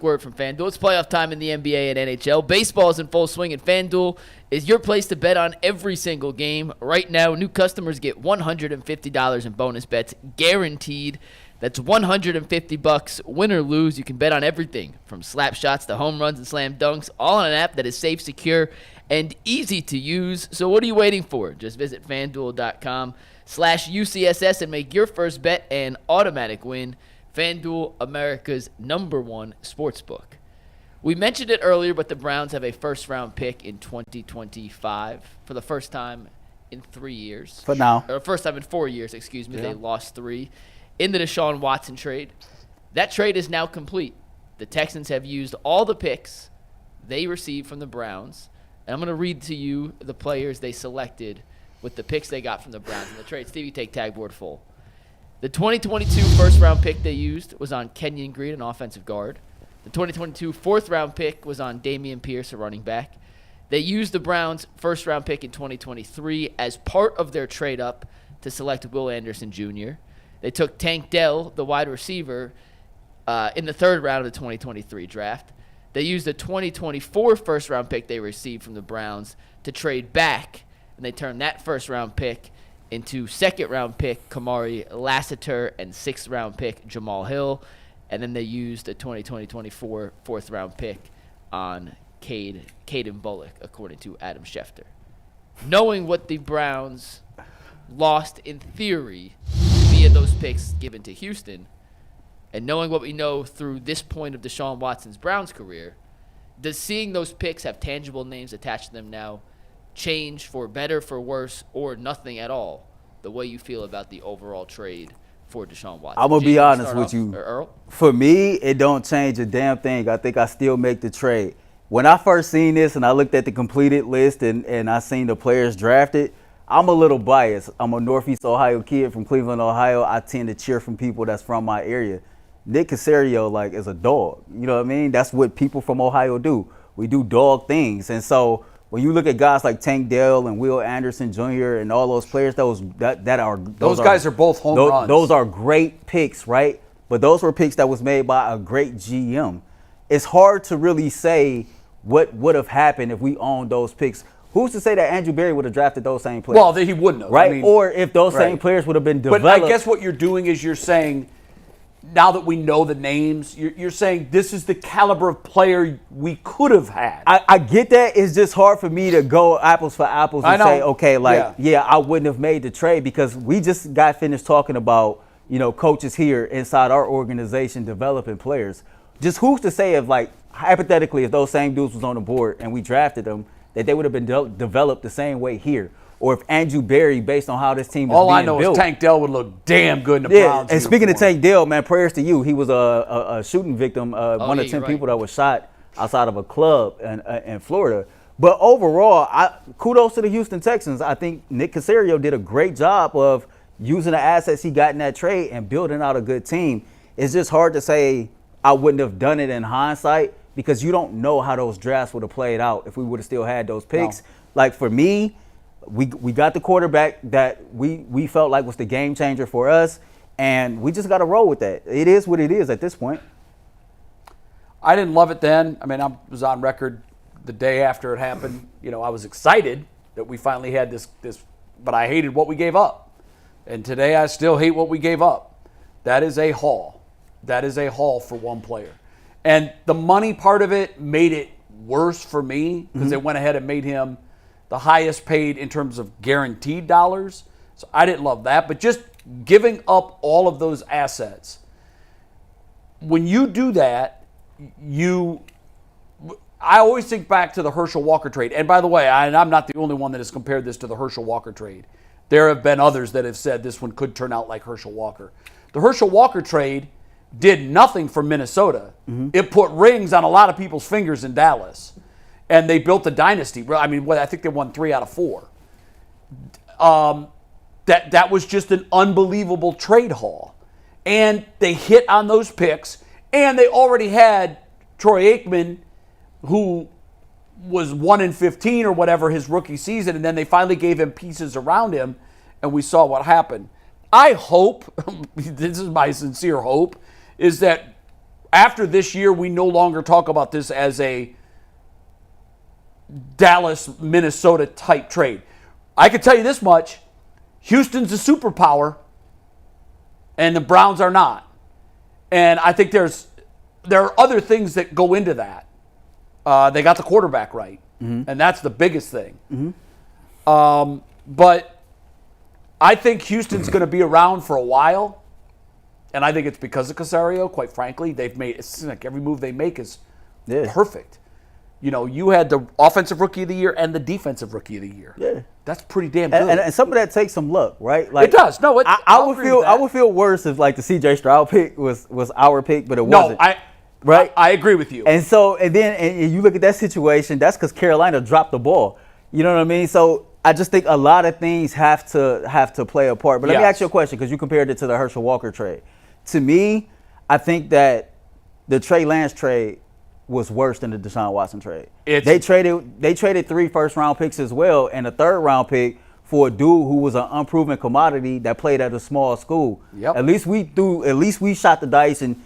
word from FanDuel. It's playoff time in the NBA and NHL. Baseball is in full swing, and FanDuel is your place to bet on every single game. Right now, new customers get $150 in bonus bets guaranteed. That's $150, win or lose. You can bet on everything from slap shots to home runs and slam dunks, all on an app that is safe, secure, and easy to use. So what are you waiting for? Just visit FanDuel.com/UCSS and make your first bet an automatic win. FanDuel, America's #1 sportsbook. We mentioned it earlier, but the Browns have a first-round pick in 2025 for the first time in 3 years. For now. Or first time in 4 years, excuse me. Yeah. They lost 3 in the Deshaun Watson trade. That trade is now complete. The Texans have used all the picks they received from the Browns. And I'm going to read to you the players they selected with the picks they got from the Browns in the trade. Stevie, take tag board full. The 2022 first-round pick they used was on Kenyon Green, an offensive guard. The 2022 fourth-round pick was on Dameon Pierce, a running back. They used the Browns' first-round pick in 2023 as part of their trade-up to select Will Anderson Jr. They took Tank Dell, the wide receiver, in the third round of the 2023 draft. They used the 2024 first-round pick they received from the Browns to trade back, and they turned that first-round pick into second-round pick Kamari Lassiter and sixth-round pick Jamal Hill. And then they used the 2024 fourth-round pick on Caden Bullock, according to Adam Schefter. Knowing what the Browns lost in theory via those picks given to Houston, and knowing what we know through this point of Deshaun Watson's Browns career, does seeing those picks have tangible names attached to them now change for better, for worse, or nothing at all the way you feel about the overall trade for Deshaun Watson? I'm going to be honest with you. Earl? For me, it don't change a damn thing. I think I still make the trade. When I first seen this and I looked at the completed list and I seen the players drafted, I'm a little biased. I'm a Northeast Ohio kid from Cleveland, Ohio. I tend to cheer from people that's from my area. Nick Caserio, is a dog. You know what I mean? That's what people from Ohio do. We do dog things. And so when you look at guys like Tank Dell and Will Anderson Jr. and all those players, those guys are both home runs. Those are great picks, right? But those were picks that was made by a great GM. It's hard to really say what would have happened if we owned those picks. Who's to say that Andrew Berry would have drafted those same players? Well, he wouldn't have. Right? Or if those same players would have been developed. But I guess what you're doing is you're saying, now that we know the names, you're saying this is the caliber of player we could have had. I get that. It's just hard for me to go apples for apples and say, okay, I wouldn't have made the trade, because we just got finished talking about, coaches here inside our organization developing players. Just who's to say if, hypothetically, if those same dudes was on the board and we drafted them, that they would have been developed the same way here. Or if Andrew Berry, based on how this team is being built. All I know is Tank Dell would look damn good in the Browns. And speaking of Tank Dell, man, prayers to you. He was a shooting victim, one of 10 people that was shot outside of a club in Florida. But overall, kudos to the Houston Texans. I think Nick Caserio did a great job of using the assets he got in that trade and building out a good team. It's just hard to say I wouldn't have done it in hindsight, because you don't know how those drafts would have played out if we would have still had those picks. No. For me, we got the quarterback that we felt like was the game changer for us, and we just got to roll with that. It is what it is at this point. I didn't love it then. I mean, I was on record the day after it happened. I was excited that we finally had this, but I hated what we gave up. And today I still hate what we gave up. That is a haul. That is a haul for one player. And the money part of it made it worse for me, because they went ahead and made him the highest paid in terms of guaranteed dollars. So I didn't love that. But just giving up all of those assets, when you do that, I always think back to the Herschel Walker trade. And by the way, I'm not the only one that has compared this to the Herschel Walker trade. There have been others that have said this one could turn out like Herschel Walker. The Herschel Walker trade did nothing for Minnesota. It put rings on a lot of people's fingers in Dallas. And they built a dynasty. I mean, I think they won 3 out of 4. That was just an unbelievable trade haul. And they hit on those picks. And they already had Troy Aikman, who was 1-15 or whatever his rookie season. And then they finally gave him pieces around him. And we saw what happened. I hope, this is my sincere hope, is that after this year, we no longer talk about this as a Dallas, Minnesota type trade. I can tell you this much. Houston's a superpower, and the Browns are not. And I think there are other things that go into that. They got the quarterback right, and that's the biggest thing. But I think Houston's going to be around for a while, and I think it's because of Casario. Quite frankly, it seems like every move they make is perfect. You know, you had the offensive rookie of the year and the defensive rookie of the year. Yeah, that's pretty damn good. And some of that takes some luck, right? Like it does. No, I would feel worse if like the C.J. Stroud pick was our pick, but it wasn't. Right, I agree with you. And so, and you look at that situation. That's because Carolina dropped the ball. You know what I mean? So I just think a lot of things have to play a part. But let me ask you a question, because you compared it to the Herschel Walker trade. To me, I think that the Trey Lance trade was worse than the Deshaun Watson trade. They traded 3 first-round picks as well, and a 3rd-round pick for a dude who was an unproven commodity that played at a small school. Yep. At least we shot the dice and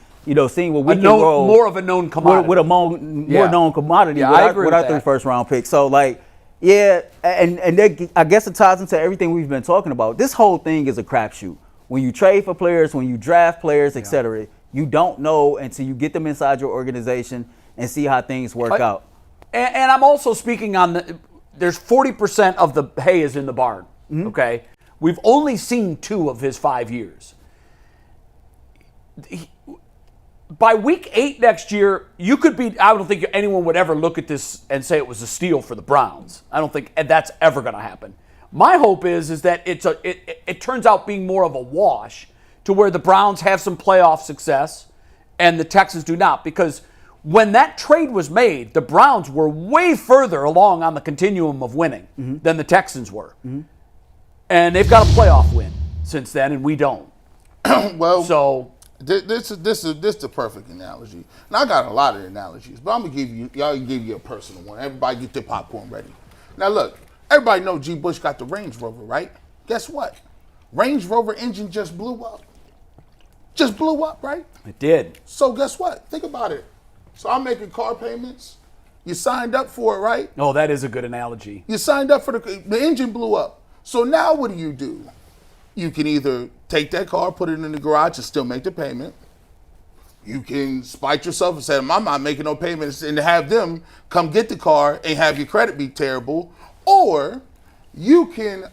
seeing what we can roll. More of a known commodity. With a more known commodity with our 3 first-round picks. So, like, I guess it ties into everything we've been talking about. This whole thing is a crapshoot. When you trade for players, when you draft players, et cetera, you don't know until you get them inside your organization and see how things work out. And I'm also speaking on there's 40% of the hay is in the barn, okay? We've only seen 2 of his 5 years. By week 8 next year, I don't think anyone would ever look at this and say it was a steal for the Browns. I don't think that's ever going to happen. My hope is that it turns out being more of a wash to where the Browns have some playoff success and the Texans do not, because when that trade was made, the Browns were way further along on the continuum of winning than the Texans were. And they've got a playoff win since then, and we don't. This is the perfect analogy. And I got a lot of analogies, but I'm going to give you a personal one. Everybody get their popcorn ready. Now, look, everybody know G. Bush got the Range Rover, right? Guess what? Range Rover engine just blew up. Just blew up, right? It did. So guess what? Think about it. So I'm making car payments. You signed up for it, right? Oh, that is a good analogy. You signed up for the engine blew up. So now what do? You can either take that car, put it in the garage and still make the payment. You can spite yourself and say, I'm not making no payments, and have them come get the car and have your credit be terrible. Or you can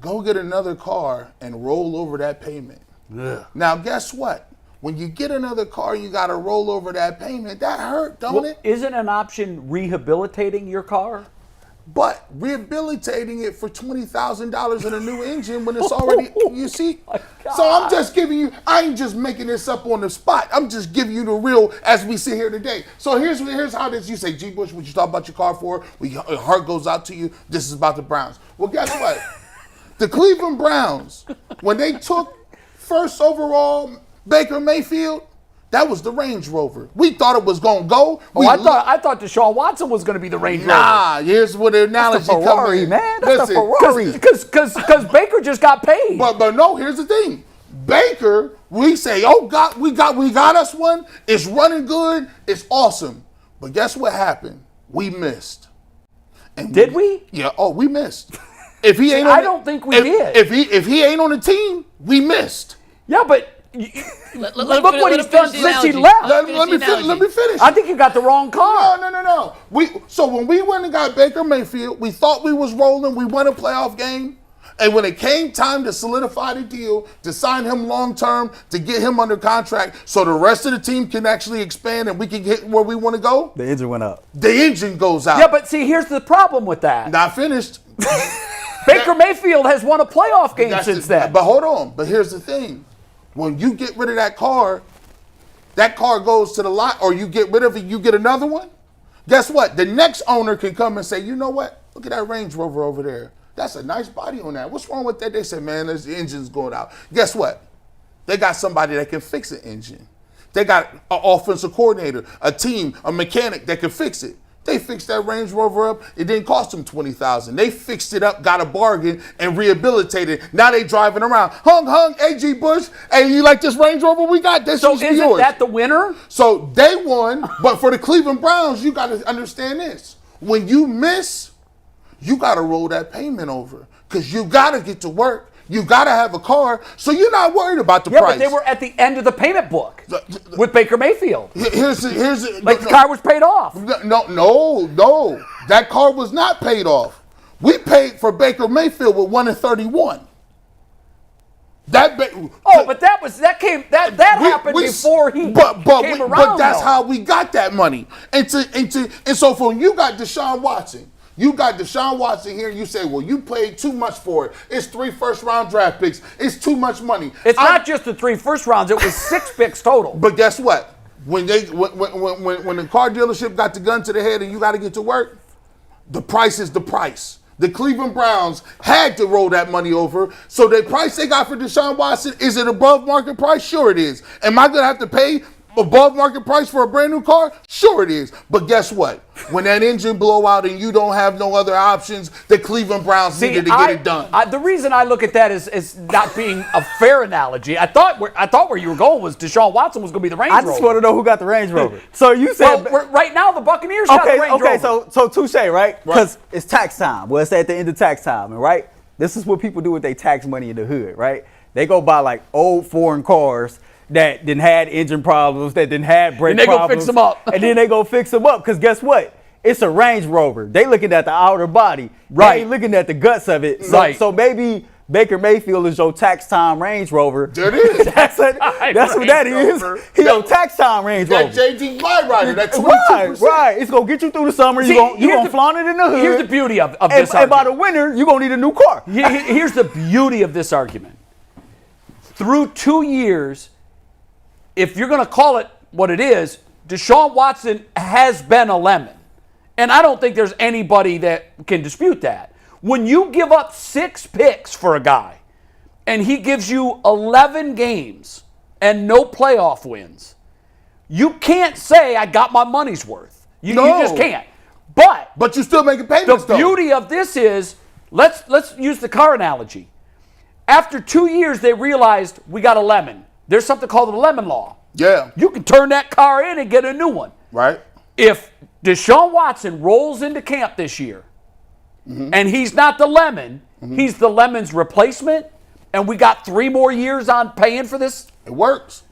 go get another car and roll over that payment. Ugh. Now, guess what? When you get another car, you got to roll over that payment. That hurt, don't it? Isn't an option rehabilitating your car? But rehabilitating it for $20,000 in a new engine when it's already, you see? So I'm just giving you, I ain't just making this up on the spot. I'm just giving you the real as we sit here today. So here's how this, you say, G. Bush, what you talk about your car for? Your heart goes out to you. This is about the Browns. Well, guess what? The Cleveland Browns, when they took first overall Baker Mayfield, that was the Range Rover. We thought it was going to go. I thought Deshaun Watson was going to be the Range Rover. Nah, here's where the analogy comes in. That's the Ferrari, man. That's the Ferrari. Because Baker just got paid. But no, here's the thing. Baker, we say, oh God, we got us one. It's running good. It's awesome. But guess what happened? We missed. And did we? Yeah. Oh, we missed. If he ain't, I don't think we did. If he ain't on the team, we missed. Yeah, but. Look what he's done since he left. Let me finish. I think you got the wrong car. No. So when we went and got Baker Mayfield, we thought we was rolling. We won a playoff game. And when it came time to solidify the deal, to sign him long term, to get him under contract so the rest of the team can actually expand and we can get where we want to go, the engine went up. The engine goes out. Yeah, but see, here's the problem with that. Not finished. Baker Mayfield has won a playoff game since then. But hold on. But here's the thing. When you get rid of that car goes to the lot, or you get rid of it, you get another one. Guess what? The next owner can come and say, you know what? Look at that Range Rover over there. That's a nice body on that. What's wrong with that? They said, man, the engine's going out. Guess what? They got somebody that can fix the engine. They got an offensive coordinator, a team, a mechanic that can fix it. They fixed that Range Rover up. It didn't cost them $20,000. They fixed it up, got a bargain, and rehabilitated. Now they driving around. Hung, A.G. Bush. Hey, you like this Range Rover we got? This is yours. So isn't that the winner? So they won, but for the Cleveland Browns, you got to understand this. When you miss, you got to roll that payment over because you got to get to work. You got to have a car, so you're not worried about the price. Yeah, but they were at the end of the payment book with Baker Mayfield. Here's the car was paid off. No. That car was not paid off. We paid for Baker Mayfield with 1-31. That happened before he came around. But that's how we got that money. And so when you got Deshaun Watson. You got Deshaun Watson here, and you say, well, you paid too much for it. It's 3 first-round draft picks. It's too much money. It's not just the 3 first rounds. It was 6 picks total. But guess what? When the car dealership got the gun to the head and you got to get to work, the price is the price. The Cleveland Browns had to roll that money over. So the price they got for Deshaun Watson, is it above market price? Sure it is. Am I going to have to pay above market price for a brand new car? Sure it is. But guess what? When that engine blow out and you don't have no other options, the Cleveland Browns needed to get it done. The reason I look at that is not being a fair analogy. I thought where you were going was Deshaun Watson was going to be the Range Rover. I just want to know who got the Range Rover. So you said right now the Buccaneers got the Range Rover. Okay, so touche, right? Because it's tax time. Well, it's at the end of tax time, and right? This is what people do with their tax money in the hood, right? They go buy like old foreign cars that didn't had engine problems, that didn't have brake problems. And they go fix them up. And then they go fix them up, because guess what? It's a Range Rover. They looking at the outer body. Right. They ain't looking at the guts of it. So maybe Baker Mayfield is your tax time Range Rover. There it is. That's what that is. He's your tax time Range Rover. That J.D. Rider, that 22%. Right. It's going to get you through the summer. You're going to flaunt it in the hood. Here's the beauty of this argument. And by the winter, you're going to need a new car. Here's the beauty of this argument. Through 2 years, if you're going to call it what it is, Deshaun Watson has been a lemon. And I don't think there's anybody that can dispute that. When you give up 6 picks for a guy and he gives you 11 games and no playoff wins, you can't say I got my money's worth. You just can't. But you still making payments, the beauty of this is, let's use the car analogy. After 2 years, they realized we got a lemon. There's something called the lemon law. Yeah. You can turn that car in and get a new one. Right. If Deshaun Watson rolls into camp this year and he's not the lemon, he's the lemon's replacement, and we got 3 more years on paying for this. It works.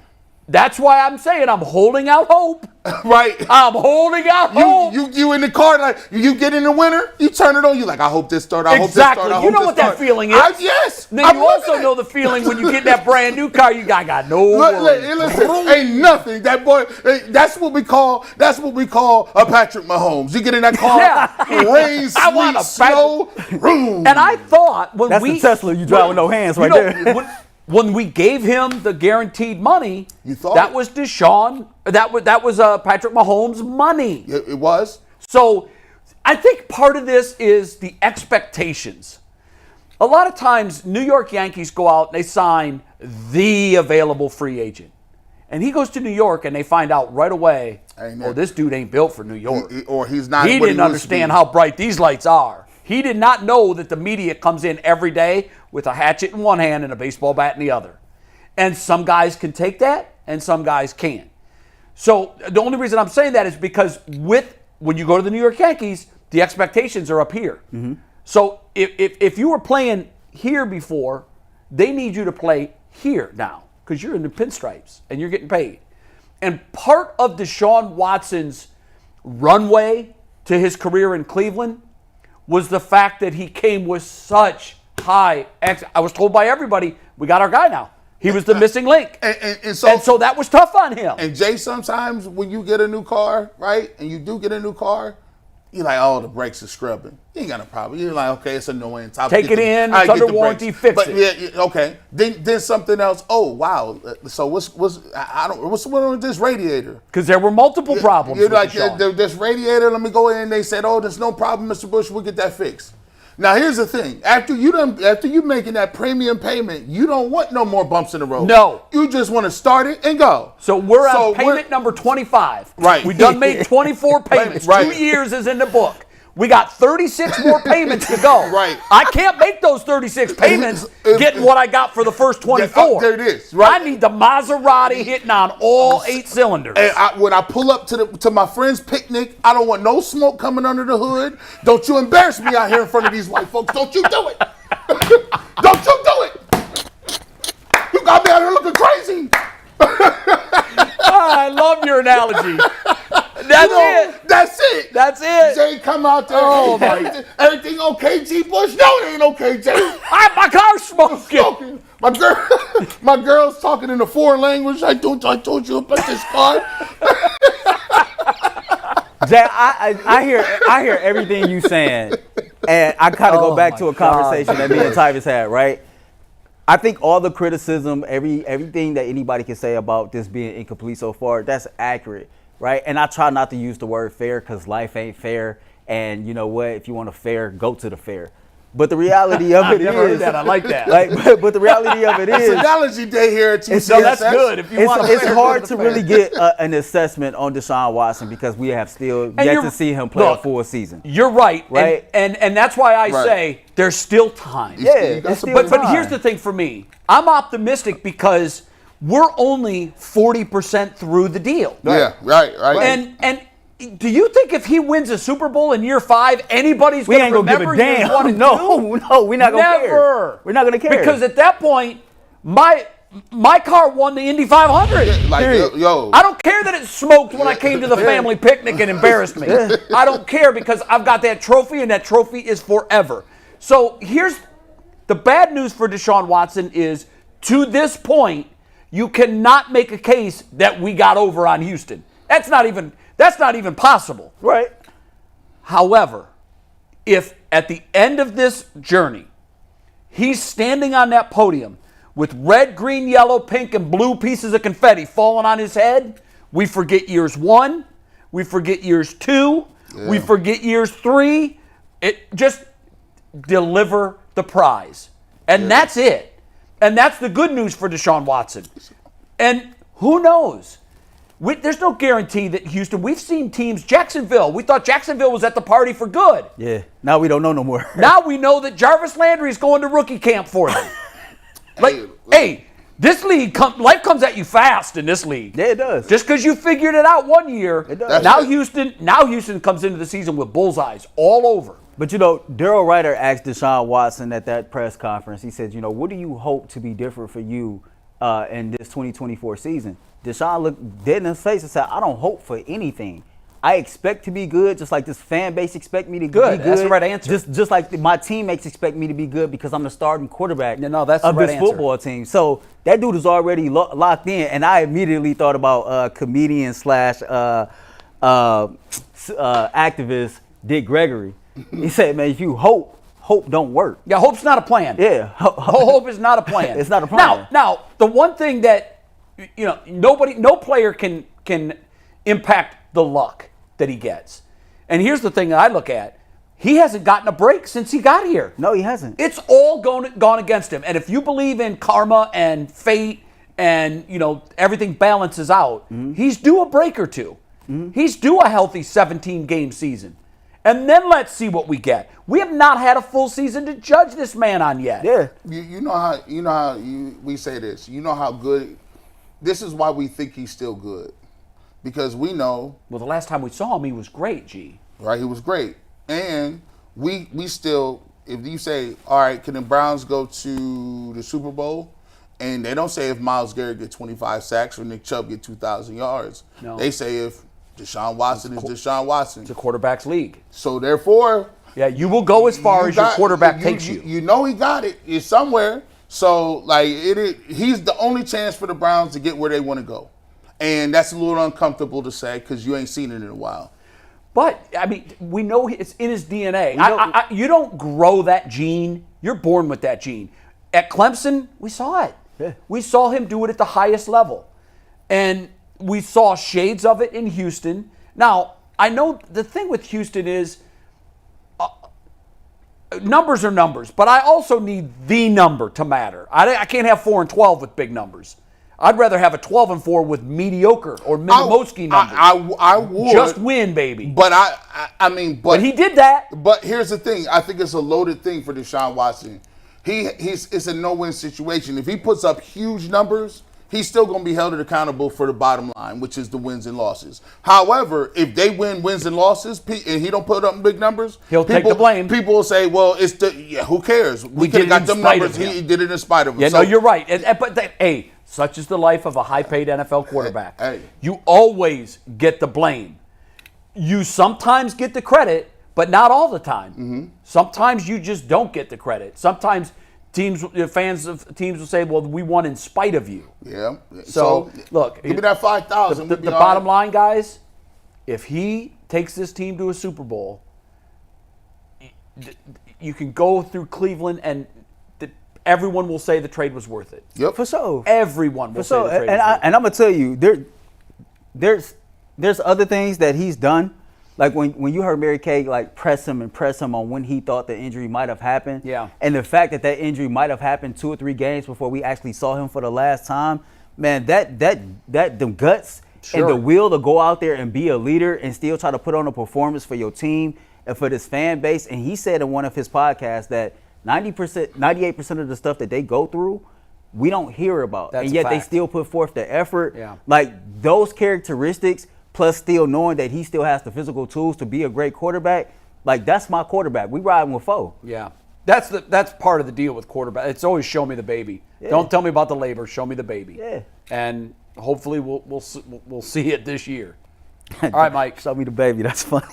That's why I'm saying I'm holding out hope. Right. I'm holding out hope. You in the car, like, you get in the winter, you turn it on, you like, I hope this start, I hope this start, I hope this start. You know what that feeling is. Yes. Then you also know the feeling when you get that brand new car, I got no worries. Listen, ain't nothing. That boy, that's what we call a Patrick Mahomes. You get in that car, rain, sleet, snow, and I thought when that's the Tesla you drive with no hands right there. When we gave him the guaranteed money, you thought that was Deshaun. That was Patrick Mahomes' money. It was. So I think part of this is the expectations. A lot of times, New York Yankees go out and they sign the available free agent. And he goes to New York and they find out right away, oh, this dude ain't built for New York. He's not. He didn't understand how bright these lights are. He did not know that the media comes in every day with a hatchet in one hand and a baseball bat in the other. And some guys can take that and some guys can't. So the only reason I'm saying that is because when you go to the New York Yankees, the expectations are up here. So if you were playing here before, they need you to play here now because you're in the pinstripes and you're getting paid. And part of Deshaun Watson's runway to his career in Cleveland was the fact that he came with such high I was told by everybody, we got our guy now. He was the missing link. And so that was tough on him. And Jay, sometimes when you get a new car, right, and you do get a new car, you're like, oh, the brakes are scrubbing. You ain't got a problem. You're like, okay, it's annoying. Take it in, it's under warranty, fix it. Yeah, okay. Then something else. Oh, wow. So what's wrong with this radiator? Because there were multiple problems. You're like, this radiator, let me go in. They said, oh, there's no problem, Mr. Bush. We'll get that fixed. Now here's the thing: after you making that premium payment, you don't want no more bumps in the road. No, you just want to start it and go. So we're on payment number 25. Right. We done made 24 payments. Right. 2 years is in the book. We got 36 more payments to go. Right. I can't make those 36 payments getting what I got for the first 24. There it is. Right. I need the Maserati hitting on all 8 cylinders. And when I pull up to my friend's picnic, I don't want no smoke coming under the hood. Don't you embarrass me out here in front of these white folks. Don't you do it. Don't you do it. You got me out here looking crazy. I love your analogy. That's it. That's it. That's it. Jay come out there. Oh, everything okay, G. Bush? No, it ain't okay, Jay. My car's smoking. My girl's talking in a foreign language. I told you about this car. Jay, I hear everything you saying, and I kind of go back to a conversation that me and Tyvis had, right? I think all the criticism, everything that anybody can say about this being incomplete so far, that's accurate, right? And I try not to use the word fair because life ain't fair. And you know what? If you want a fair, go to the fair. But the reality of it never heard is, that. I like that. But the reality of it is, it's analogy day here at UCSS. So that's good. If you want it's hard to really get an assessment on Deshaun Watson because we have still yet to see him play a full season. You're right. Right. And that's why I say there's still time. Yeah, But here's the thing for me. I'm optimistic because we're only 40% through the deal. Yeah, right. And do you think if he wins a Super Bowl in year 5, anybody's going to remember years 1 and 2? No, we're not going to care. Never. We're not going to care. Because at that point, my car won the Indy 500. I don't care that it smoked when I came to the family picnic and embarrassed me. I don't care because I've got that trophy, and that trophy is forever. So here's the bad news for Deshaun Watson is, to this point, you cannot make a case that we got over on Houston. That's not even possible. Right. However, if at the end of this journey, he's standing on that podium with red, green, yellow, pink, and blue pieces of confetti falling on his head, we forget years 1, we forget years 2, we forget years 3. It just deliver the prize. And that's it. And that's the good news for Deshaun Watson. And who knows? There's no guarantee that Houston, we've seen teams, Jacksonville, we thought Jacksonville was at the party for good. Yeah, now we don't know no more. Now we know that Jarvis Landry is going to rookie camp for them. Hey, this league, life comes at you fast in this league. Yeah, it does. Just because you figured it out one year, it does. Now Houston comes into the season with bullseyes all over. But, Daryl Ryder asked Deshaun Watson at that press conference, he said, what do you hope to be different for you in this 2024 season? Deshaun looked dead in his face and said, I don't hope for anything. I expect to be good, just like this fan base expect me to be good. That's the right answer. Just like my teammates expect me to be good because I'm the starting quarterback that's of the right this answer. football team. So that dude is already locked in, and I immediately thought about comedian / activist Dick Gregory. He said, man, if you hope don't work. Yeah, hope's not a plan. Yeah. Hope is not a plan. It's not a plan. Now, the one thing that, no player can impact the luck that he gets. And here's the thing that I look at. He hasn't gotten a break since he got here. No, he hasn't. It's all gone against him. And if you believe in karma and fate and, everything balances out, he's due a break or two. He's due a healthy 17-game season. And then let's see what we get. We have not had a full season to judge this man on yet. Yeah. You know how we say this. You know how good. This is why we think he's still good, because we know. Well, the last time we saw him, he was great. G. Right, he was great, and we still. If you say, all right, can the Browns go to the Super Bowl? And they don't say if Myles Garrett get 25 sacks or Nick Chubb get 2,000 yards. No. They say if Deshaun Watson is Deshaun Watson. It's a quarterback's league. So therefore, you will go as far as your quarterback takes you. You know he got it. It's somewhere. So he's the only chance for the Browns to get where they want to go, and that's a little uncomfortable to say because you ain't seen it in a while. But we know it's in his DNA. You don't grow that gene. You're born with that gene. At Clemson, we saw it. Yeah. We saw him do it at the highest level, and we saw shades of it in Houston. Now, I know the thing with Houston is numbers are numbers, but I also need the number to matter. I can't have 4 and 12 with big numbers. I'd rather have a 12 and 4 with mediocre or Minimowski numbers. I would just win, baby. But I mean, But he did that. But here's the thing. I think it's a loaded thing for Deshaun Watson. It's a no-win situation. If he puts up huge numbers, he's still going to be held accountable for the bottom line, which is the wins and losses. However, if they wins and losses, and he don't put up big numbers, he'll take the blame. People will say, "Well, who cares? We could have got them numbers. He did it in spite of him." Yeah, no, you're right. But such is the life of a high-paid NFL quarterback. Hey. You always get the blame. You sometimes get the credit, but not all the time. Mm-hmm. Sometimes you just don't get the credit. Sometimes fans of teams will say, "Well, we won in spite of you." Yeah. So look, give me that 5,000. The bottom line, guys, if he takes this team to a Super Bowl, you can go through Cleveland and everyone will say the trade was worth it. Yep, for sure. Everyone will say the trade was worth it. And I'm gonna tell you, there's other things that he's done. Like when you heard Mary Kay like press him on when he thought the injury might have happened. Yeah. And the fact that injury might have happened 2 or 3 games before we actually saw him for the last time, man, that the guts and the will to go out there and be a leader and still try to put on a performance for your team and for this fan base. And he said in one of his podcasts that 98% of the stuff that they go through, we don't hear about. That's and yet a they fact. still put forth the effort. Yeah. Like those characteristics, plus still knowing that he still has the physical tools to be a great quarterback, like that's my quarterback. We riding with 4. Yeah. That's part of the deal with quarterback. It's always show me the baby. Yeah. Don't tell me about the labor. Show me the baby. Yeah. And hopefully we'll see it this year. All right, Mike. Show me the baby. That's funny.